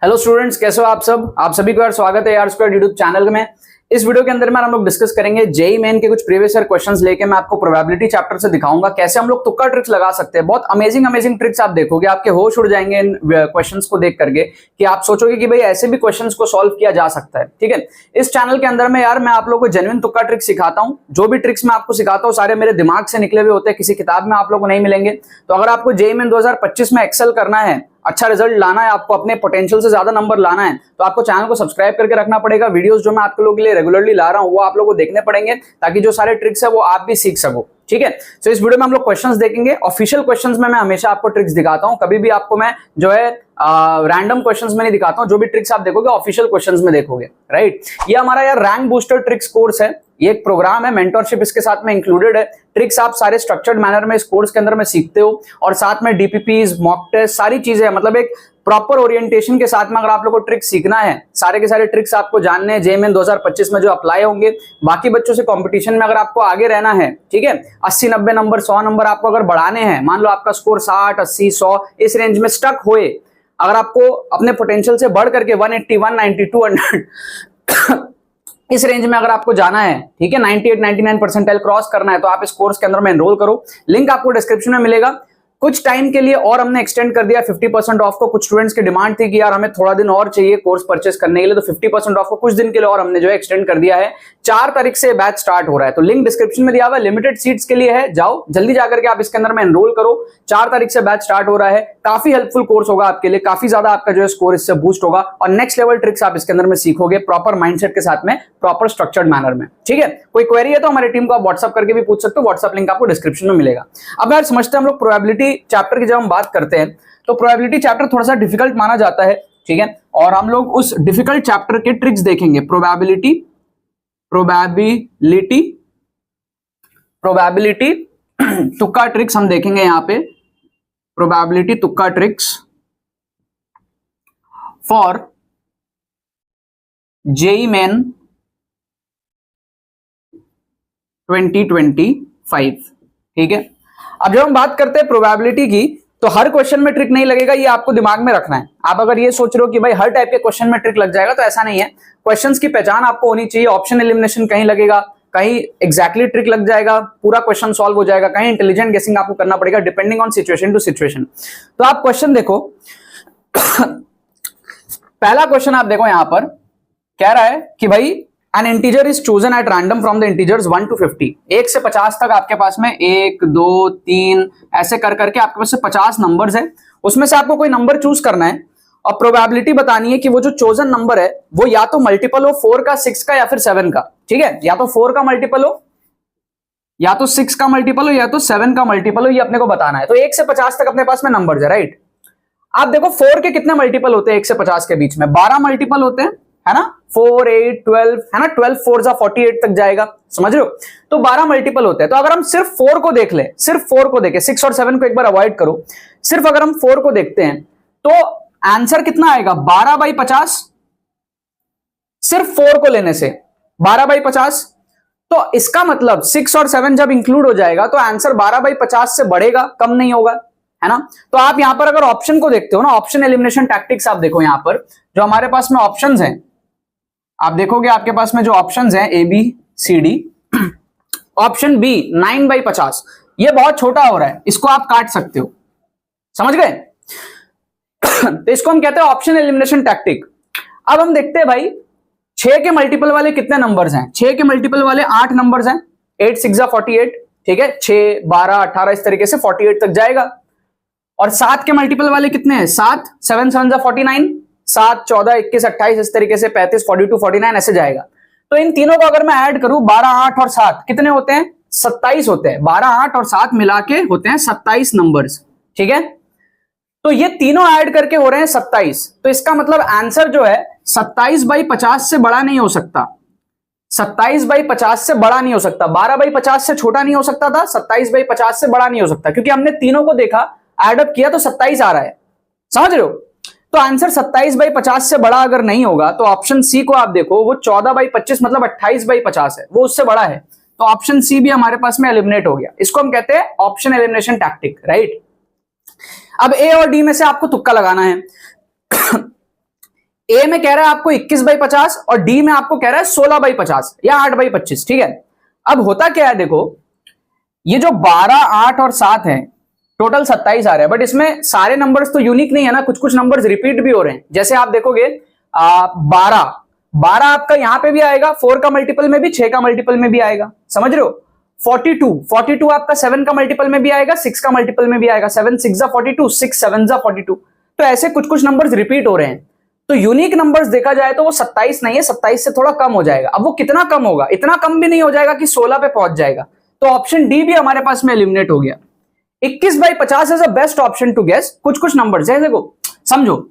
Hello students, कैसे हो आप सब। आप सभी को यार स्वागत है यार स्क्वायर यूट्यूब चैनल में। इस वीडियो के अंदर में हम लोग डिस्कस करेंगे जेईई मेन के कुछ प्रीवियस ईयर क्वेश्चंस लेके मैं आपको प्रोबेबिलिटी चैप्टर से दिखाऊंगा कैसे हम लोग तुक्का ट्रिक्स लगा सकते हैं। बहुत अमेजिंग ट्रिक्स आप देखोगे, आपके होश उड़ जाएंगे इन क्वेश्चंस को देख करके कि आप सोचोगे कि भाई ऐसे भी क्वेश्चंस को सॉल्व किया जा सकता है। ठीक है, इस चैनल के अंदर में यार मैं आप लोगों को जेन्युइन तुक्का ट्रिक्स सिखाता हूँ। जो भी ट्रिक्स मैं आपको सिखाता हूँ सारे मेरे दिमाग से निकले हुए होते हैं, किसी किताब में आप लोगों को नहीं मिलेंगे। तो अगर आपको जेईई मेन 2025 में एक्सेल करना है, अच्छा रिजल्ट लाना है, आपको अपने पोटेंशियल से ज्यादा नंबर लाना है, तो आपको चैनल को सब्सक्राइब करके रखना पड़ेगा। वीडियोस जो मैं आपके लोगों के लिए रेगुलरली ला रहा हूं वो आप लोगों को देखने पड़ेंगे ताकि जो सारे ट्रिक्स है वो आप भी सीख सको। ठीक है, तो इस वीडियो में हम लोग क्वेश्चंस देखेंगे। ऑफिशियल क्वेश्चंस में मैं हमेशा आपको ट्रिक्स दिखाता हूं, कभी भी आपको मैं जो है रैंडम क्वेश्चंस में नहीं दिखाता हूं। जो भी ट्रिक्स आप देखोगे ऑफिशियल क्वेश्चंस में देखोगे। राइट, ये हमारा यार रैंक बूस्टर ट्रिक्स कोर्स है। ये एक प्रोग्राम है, मेंटरशिप इसके साथ में इंक्लूडेड है। ट्रिक्स आप सारे स्ट्रक्चर्ड मैनर में इस कोर्स के अंदर में सीखते हो और साथ में डीपीपीज, मॉक टेस्ट, सारी चीजें, मतलब एक प्रॉपर ओरिएंटेशन के साथ में अगर आप लोगों को ट्रिक्स सीखना है, सारे के सारे ट्रिक्स आपको जानने हैं जेईई मेन 2025 में जो अप्लाई होंगे। बाकी बच्चों से कंपटीशन में अगर आपको आगे रहना है, ठीक है, 80-90 नंबर, 100 नंबर आपको अगर बढ़ाने हैं, मान लो आपका स्कोर 60, 80, 100 इस रेंज में स्टक होए, अगर आपको अपने पोटेंशियल से बढ़ करके 180, 190, 200 इस रेंज में अगर आपको जाना है, ठीक है, 98, 99 परसेंटाइल क्रॉस करना है, तो आप इस कोर्स के अंदर में एनरोल करो। लिंक आपको डिस्क्रिप्शन में मिलेगा। कुछ टाइम के लिए और हमने एक्सटेंड कर दिया 50% ऑफ को। कुछ स्टूडेंट्स की डिमांड थी कि यार हमें थोड़ा दिन और चाहिए कोर्स परचेस करने के लिए, तो 50% ऑफ को कुछ दिन के लिए और हमने जो है एक्सटेंड कर दिया है। 4 तारीख से बैच स्टार्ट हो रहा है, तो लिंक डिस्क्रिप्शन में दिया हुआ है। लिमिटेड सीट्स के लिए है, जाओ जल्दी जाकर के आप इसके अंदर में एनरोल करो। 4 तारीख से बैच स्टार्ट हो रहा है। काफी हेल्पफुल कोर्स होगा आपके लिए, काफी ज्यादा आपका जो है स्कोर इससे बूस्ट होगा और नेक्स्ट लेवल ट्रिक्स आप इसके अंदर में सीखोगे प्रॉपर माइंडसेट के साथ में, प्रॉपर स्ट्रक्चर्ड मैनर में। ठीक है, कोई क्वेरी है तो हमारी टीम को आप व्हाट्सअप करके भी पूछ सकते हो। व्हाट्सअप लिंक आपको डिस्क्रिप्शन में मिलेगा। अब यार समझते हैं हम लोग प्रोबेबिलिटी चैप्टर की। जब हम बात करते हैं तो प्रोबेबिलिटी चैप्टर थोड़ा सा डिफिकल्ट माना जाता है, ठीक है, और हम लोग उस डिफिकल्ट चैप्टर के ट्रिक्स देखेंगे। प्रोबेबिलिटी तुक्का ट्रिक्स हम देखेंगे यहां पे। प्रोबेबिलिटी तुक्का ट्रिक्स फॉर जेईई मेन 2025। ठीक है, अब जब हम बात करते हैं प्रोबेबिलिटी की, तो हर क्वेश्चन में ट्रिक नहीं लगेगा, ये आपको दिमाग में रखना है। आप अगर ये सोच रहे हो कि भाई हर टाइप के क्वेश्चन में ट्रिक लग जाएगा, तो ऐसा नहीं है। क्वेश्चंस की पहचान आपको होनी चाहिए। ऑप्शन एलिमिनेशन कहीं लगेगा, कहीं एग्जैक्टली ट्रिक लग जाएगा, पूरा क्वेश्चन सॉल्व हो जाएगा, कहीं इंटेलिजेंट गेसिंग आपको करना पड़ेगा depending on situation to situation. तो आप क्वेश्चन देखो पहला क्वेश्चन आप देखो, यहां पर कह रहा है कि भाई an integer is chosen at random from the integers 1 to 50। 1 से 50 तक आपके पास में 1, 2, 3 ऐसे कर करके आपके पास से 50 नंबर्स है। उसमें से आपको कोई नंबर चूज करना है और प्रोबेबिलिटी बतानी है कि वो जो चोजन नंबर है वो या तो मल्टीपल हो 4 का, 6 का या फिर 7 का। ठीक है, या तो 4 का मल्टीपल हो, या तो 6 का मल्टीपल हो, या तो 7 का मल्टीपल हो, ये अपने को बताना है। तो 1 से 50 तक अपने पास में नंबर है। राइट, आप देखो 4 के कितने मल्टीपल होते हैं 1 से 50 के बीच में? 12 मल्टीपल होते हैं, है ना। 4, 8, 12, है ना। 12 4 जा 48 तक जाएगा, समझ रहे हो। तो 12 मल्टीपल होते हैं। तो अगर हम सिर्फ 4 को देख ले, सिर्फ 4 को देखें, 6 और 7 को एक बार अवॉइड करो, सिर्फ अगर हम 4 को देखते हैं तो आंसर कितना आएगा? 12/50। सिर्फ 4 को लेने से 12/50। तो इसका मतलब 6 और 7 जब इंक्लूड हो जाएगा तो आंसर 12/50 से बढ़ेगा, कम नहीं होगा, है ना। तो आप यहां पर अगर ऑप्शन को देखते हो ना, ऑप्शन एलिमिनेशन टैक्टिक्स आप देखो, यहां पर जो हमारे पास में ऑप्शंस हैं, आप देखोगे आपके पास में जो ऑप्शंस हैं A B C D, option B 9/50, ये बहुत छोटा हो रहा है, इसको आप काट सकते हो, समझ गए। तो इसको हम कहते हैं ऑप्शन एलिमिनेशन टैक्टिक। अब हम देखते हैं भाई 6 के मल्टीपल वाले कितने नंबर्स हैं। 6 के मल्टीपल वाले 8 नंबर्स हैं। 8 6 जा 48, ठीक है, 6 12 18 इस तरीके से 48 तक जाएगा। और 7 के मल्टीपल वाले कितने हैं? 7 7 7 जा 49, 7 14 21 28 इस तरीके से 35 42 49 ऐसे जाएगा। तो इन तीनों को अगर मैं ऐड करूं, 12 8 और 7 कितने होते हैं? 27 होते हैं। 12 8 और 7 मिला के होते हैं 27 नंबर्स, ठीक है। तो ये तीनों ऐड करके हो रहे हैं 27। तो इसका मतलब आंसर जो है 27/50 से बड़ा नहीं हो सकता। 27/50 से बड़ा नहीं हो सकता, 12/50 से छोटा नहीं हो सकता था, 27/50 से बड़ा नहीं हो सकता, क्योंकि हमने तीनों को देखा, एडअप किया तो 27 आ रहा है, समझ रहे हो। तो आंसर 27/50 से बड़ा अगर नहीं होगा तो ऑप्शन सी को आप देखो, वो 14/25 मतलब 28/50 है, वो उससे बड़ा है। तो ऑप्शन सी भी हमारे पास में एलिमिनेट हो गया। इसको हम कहते हैं ऑप्शन एलिमिनेशन टैक्टिक, राइट। अब ए और डी में से आपको तुक्का लगाना है। ए में कह रहा है आपको 21/50 और डी में आपको कह रहा है 16/50 या 8/25। ठीक है, अब होता क्या है देखो, ये जो 12, 8 और 7 है टोटल 27 आ रहा है, बट इसमें सारे नंबर्स तो यूनिक नहीं है ना, कुछ कुछ नंबर्स रिपीट भी हो रहे हैं। जैसे आप देखोगे 12 आपका यहां पे भी आएगा, 4 का मल्टीपल में भी, 6 का मल्टीपल में भी आएगा, समझ रहे हो। 42 आपका 7 का मल्टीपल में भी आएगा, 6 का मल्टीपल में भी आएगा, 7 6 जा 42, 6 7 जा 42। तो ऐसे कुछ कुछ नंबर्स रिपीट हो रहे हैं। तो यूनिक नंबर्स देखा जाए तो वो 27 नहीं है, 27 से थोड़ा कम हो जाएगा। अब वो कितना कम होगा, इतना कम भी नहीं हो जाएगा कि 16 पे पहुंच जाएगा। तो ऑप्शन डी भी हमारे पास में एलिमिनेट हो गया। 21/50 is a best option to guess. कुछ कुछ नंबर्स है, देखो समझो,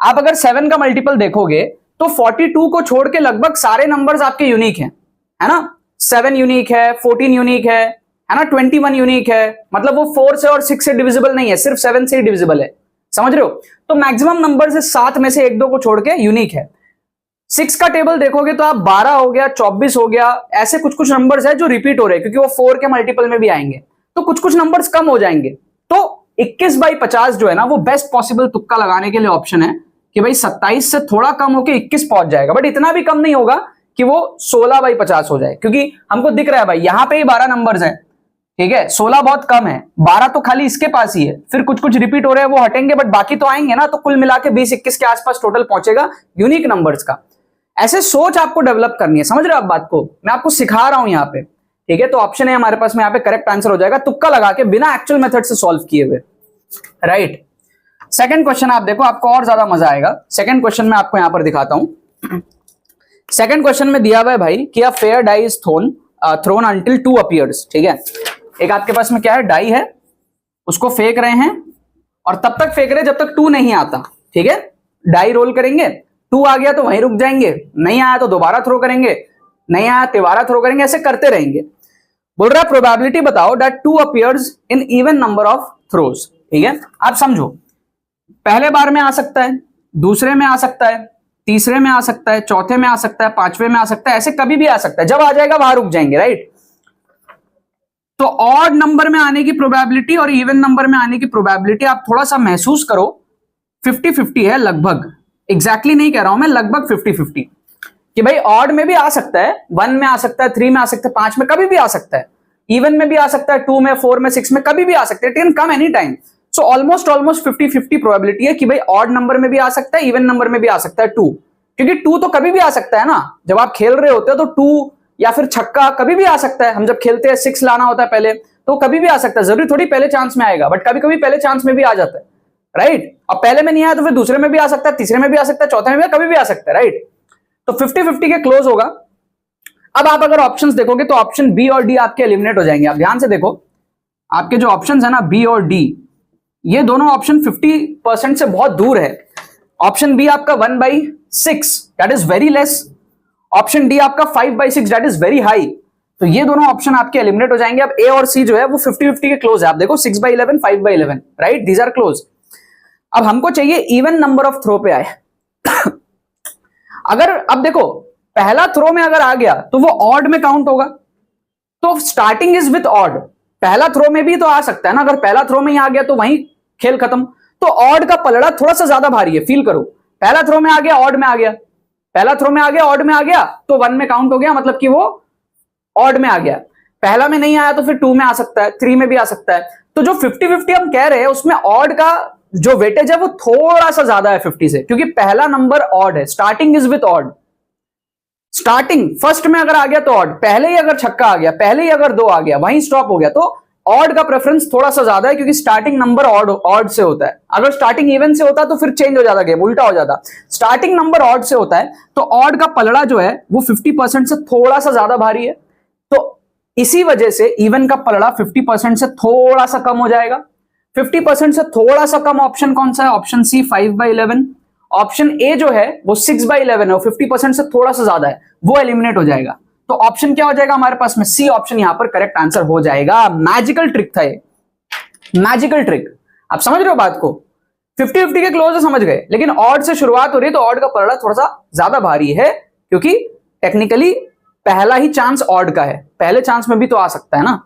आप अगर 7 का मल्टीपल देखोगे तो 42 को छोड़ के लगभग सारे नंबर्स आपके यूनिक हैं, है ना। 7 यूनिक है, 14 यूनिक है ना, 21 यूनिक है, मतलब वो 4 से और 6 से डिविजिबल नहीं है, सिर्फ 7 से ही डिविजिबल है, समझ रहे हो। तो मैक्सिमम नंबर से 7 में से 1-2 को छोड़ के यूनिक है। 6 का टेबल देखोगे तो आप 12 हो गया, 24 हो गया, ऐसे कुछ कुछ नंबर्स है जो रिपीट हो रहे हैं क्योंकि वो 4 के मल्टीपल में भी आएंगे। तो कुछ कुछ नंबर्स कम हो जाएंगे। तो 21/50 जो है ना वो बेस्ट पॉसिबल तुक्का लगाने के लिए ऑप्शन है कि भाई 27 से थोड़ा कम होके 21 पहुंच जाएगा, बट इतना भी कम नहीं होगा कि वो 16/50 हो जाए, क्योंकि हमको दिख रहा है भाई यहां पे ही 12 नंबर्स हैं, ठीक है। 16 बहुत कम है, 12 तो खाली इसके पास ही है, फिर कुछ कुछ रिपीट हो रहे हैं वो हटेंगे, बट बाकी तो आएंगे ना। तो कुल मिला के 20-21 के आसपास टोटल पहुंचेगा यूनिक नंबर्स का। ऐसे सोच आपको डेवलप करनी है, समझ रहे हो आप बात को, मैं आपको सिखा रहा हूं यहाँ पे, ठीक है। तो ऑप्शन है हमारे पास में यहाँ पे करेक्ट आंसर हो जाएगा, तुक्का लगा के बिना एक्चुअल मेथड से सॉल्व किए हुए, राइट। सेकंड क्वेश्चन आप देखो, आपको और ज्यादा मजा आएगा। सेकंड क्वेश्चन में आपको यहां पर दिखाता हूं। सेकंड क्वेश्चन में दिया हुआ है भाई कि a fair die is thrown until 2 appears, ठीक है। एक आपके पास में क्या है, डाई है, उसको फेंक रहे हैं और तब तक फेंक रहे हैं जब तक 2 नहीं आता, ठीक है। डाई रोल करेंगे, 2 आ गया तो वहीं रुक जाएंगे, नहीं आया तो दोबारा थ्रो करेंगे, नहीं आया तिबारा थ्रो करेंगे, ऐसे करते रहेंगे। बोल रहा है प्रोबेबिलिटी बताओ that 2 appears in even number of throws, ठीक है। आप समझो, पहले बार में आ सकता है, दूसरे में आ सकता है, तीसरे में आ सकता है, चौथे में आ सकता है, 5वें में आ सकता है, ऐसे कभी भी आ सकता है। जब आ जाएगा वहां रुक जाएंगे, राइट। तो ऑड नंबर में आने की प्रोबेबिलिटी और इवन नंबर में आने की प्रोबेबिलिटी आप थोड़ा सा महसूस करो, 50-50 है लगभग, एग्जैक्टली नहीं कह रहा हूं मैं, लगभग 50-50 कि भाई ऑड में भी आ सकता है, 1 में आ सकता है, 3 में आ सकता है, 5 में कभी भी आ सकता है, इवन में भी आ सकता है, 2 में, 4 में, 6 में कभी भी आ सकता है, it can come any time. So almost 50-50 probability है कि भाई ऑड नंबर में भी आ सकता है, इवन नंबर में भी आ सकता है 2, क्योंकि 2 तो कभी भी आ सकता है ना। जब आप खेल रहे होते हो तो 2 या फिर छक्का कभी भी आ सकता है। हम जब खेलते हैं 6 लाना होता है पहले, तो कभी भी आ सकता है, जरूरी थोड़ी पहले चांस में आएगा, बट कभी कभी पहले चांस में भी आ जाता है, राइट। अब पहले में नहीं आया तो फिर दूसरे में भी आ सकता है, तीसरे में भी आ सकता है, चौथे में भी, कभी भी आ सकता है, राइट। तो 50-50 के क्लोज होगा। अब आप अगर ऑप्शंस देखोगे तो ऑप्शन बी और डी आपके एलिमिनेट हो जाएंगे। आप ध्यान से देखो, आपके जो ऑप्शंस है ना बी और डी, ये दोनों ऑप्शन 50% से बहुत दूर है। ऑप्शन बी आपका 1/6, that is very less. Option D आपका 5/6, दैट इज वेरी हाई। तो ये दोनों ऑप्शन आपके एलिमिनेट हो जाएंगे। अब ए और सी जो है वो 50-50 के क्लोज है। आप देखो 6/11, 5/11, राइट, दीज आर क्लोज। अब हमको चाहिए इवन नंबर ऑफ थ्रो पे आए। अगर अब देखो पहला थ्रो में अगर आ गया तो वो ऑड में काउंट होगा, तो स्टार्टिंग इज विथ ऑड। पहला थ्रो में भी तो आ सकता है ना, अगर पहला थ्रो में ही आ गया तो वहीं खेल खत्म। तो ऑड का पलड़ा थोड़ा सा ज्यादा भारी है, फील करो। पहला थ्रो में आ गया, ऑड में आ गया, पहला थ्रो में आ गया, ऑड में आ गया, तो 1 में काउंट हो गया, मतलब कि वो ऑड में आ गया। पहला में नहीं आया तो फिर 2 में आ सकता है, 3 में भी आ सकता है। तो जो 50-50 हम कह रहे हैं उसमें ऑड का जो वेटेज है वो थोड़ा सा ज्यादा है 50 से, क्योंकि पहला नंबर ऑड है, starting is with odd. Starting first में अगर आ गया तो ऑड, पहले ही अगर छक्का आ गया, पहले ही अगर 2 आ गया, वहीं स्टॉप हो गया, तो ऑड का प्रेफरेंस थोड़ा सा ज्यादा है, क्योंकि स्टार्टिंग नंबर ऑड से होता है। अगर स्टार्टिंग इवन से होता तो फिर चेंज हो जाता, गेम उल्टा हो जाता। स्टार्टिंग नंबर ऑड से होता है, तो ऑड का पलड़ा जो है वो 50% से थोड़ा सा ज्यादा भारी है। तो इसी वजह से इवन का पलड़ा 50% से थोड़ा सा कम हो जाएगा। 50% से थोड़ा सा कम ऑप्शन कौन सा है? Option C 5/11। ऑप्शन ए जो है वो 6/11 है, 50% से थोड़ा सा ज्यादा है, वो एलिमिनेट हो जाएगा। तो ऑप्शन क्या हो जाएगा हमारे पास में? सी ऑप्शन यहां पर करेक्ट आंसर हो जाएगा। मैजिकल ट्रिक था ये, मैजिकल ट्रिक। आप समझ रहे हो बात को? 50-50 के क्लोज समझ गए, लेकिन ऑड से शुरुआत हो रही है तो ऑड का पलड़ा थोड़ा सा ज्यादा भारी है, क्योंकि टेक्निकली पहला ही चांस ऑड का है, पहले चांस में भी तो आ सकता है ना।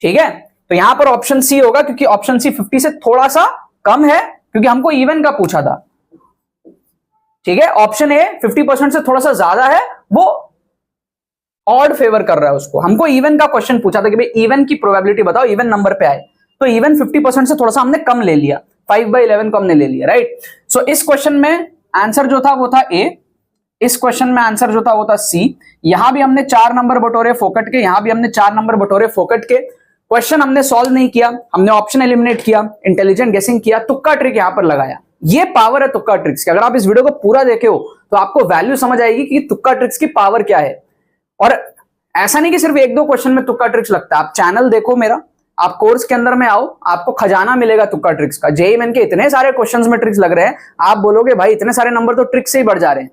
ठीक है, तो यहां पर ऑप्शन सी होगा, क्योंकि ऑप्शन सी 50 से थोड़ा सा कम है, क्योंकि हमको इवन का पूछा था। ठीक है, ऑप्शन ए 50% से थोड़ा सा ज्यादा है, वो ऑड फेवर कर रहा है उसको। हमको इवन का क्वेश्चन पूछा था कि भाई इवन की प्रोबेबिलिटी बताओ, इवन नंबर पे आए, तो इवन 50% से थोड़ा सा हमने कम ले लिया, 5/11 को हमने ले लिया, राइट। सो इस क्वेश्चन में आंसर जो था वो था ए, इस क्वेश्चन में आंसर जो था वो था सी। यहां भी हमने 4 नंबर बटोरे फोकट के, यहां भी हमने 4 नंबर बटोरे फोकट के। क्वेश्चन हमने सॉल्व नहीं किया, हमने ऑप्शन एलिमिनेट किया, इंटेलिजेंट गेसिंग किया, तुक्का ट्रिक यहां पर लगाया। ये पावर है तुक्का ट्रिक्स की। अगर आप इस वीडियो को पूरा देखे हो तो आपको वैल्यू समझ आएगी कि तुक्का ट्रिक्स की पावर क्या है। और ऐसा नहीं कि सिर्फ 1-2 क्वेश्चन में तुक्का ट्रिक्स लगता है। आप चैनल देखो मेरा, आप कोर्स के अंदर में आओ, आपको खजाना मिलेगा तुक्का ट्रिक्स का। जेईई मेन के इतने सारे क्वेश्चंस में ट्रिक्स लग रहे हैं, आप बोलोगे भाई इतने सारे नंबर तो ट्रिक्स से ही बढ़ जा रहे हैं।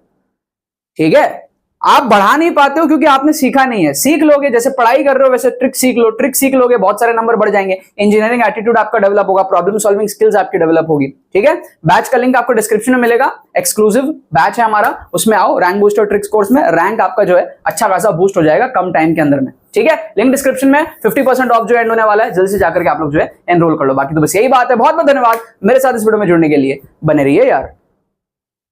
ठीक है, आप बढ़ा नहीं पाते हो क्योंकि आपने सीखा नहीं है। सीख लोगे, जैसे पढ़ाई कर रहे हो वैसे ट्रिक सीख लो, ट्रिक सीख लोगे बहुत सारे नंबर बढ़ जाएंगे। इंजीनियरिंग एटीट्यूड आपका डेवलप होगा, प्रॉब्लम सॉल्विंग स्किल्स आपकी डेवलप होगी। ठीक है, बैच का लिंक आपको डिस्क्रिप्शन में मिलेगा, एक्सक्लूसिव बैच है हमारा, उसमें आओ। रैंक बूस्टर ट्रिक्स कोर्स में रैंक आपका जो है अच्छा खासा बूस्ट हो जाएगा कम टाइम के अंदर में। ठीक है, लिंक डिस्क्रिप्शन में, 50% ऑफ जो एंड होने वाला है, जल्दी से जाकर के आप लोग जो है एनरोल कर लो। बाकी तो बस यही बात है। बहुत बहुत धन्यवाद मेरे साथ इस वीडियो में जुड़ने के लिए, बने रहिए यार।